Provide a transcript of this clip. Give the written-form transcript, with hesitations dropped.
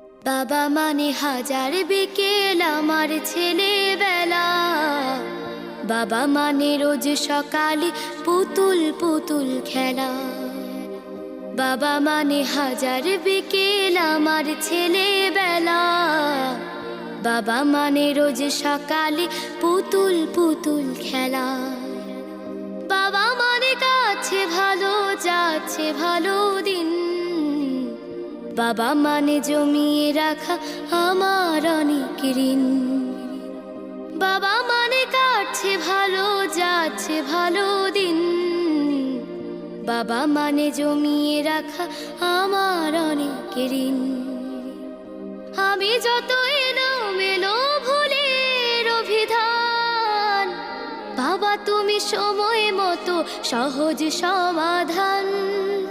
বাবা মানে হাজার বিকেল আমার ছেলেবেলা, বাবা মানে রোজ সকালে পুতুল পুতুল খেলা। বাবা মানে হাজার বিকেল আমার ছেলেবেলা, বাবা মানে রোজ সকালে পুতুল পুতুল খেলা। বাবা মানে কাছে ভালো যাচ্ছে ভালো দিন, বাবা মানে জমিয়ে রাখা আমার অনেক ঋণ। বাবা মানে কাটছে ভালো যাচ্ছে ভালো দিন, বাবা মানে জমিয়ে রাখা আমার অনেক ঋণ। আমি যত এলোমেলো ভুলের অভিধান, বাবা তুমি সময় মতো সহজ সমাধান।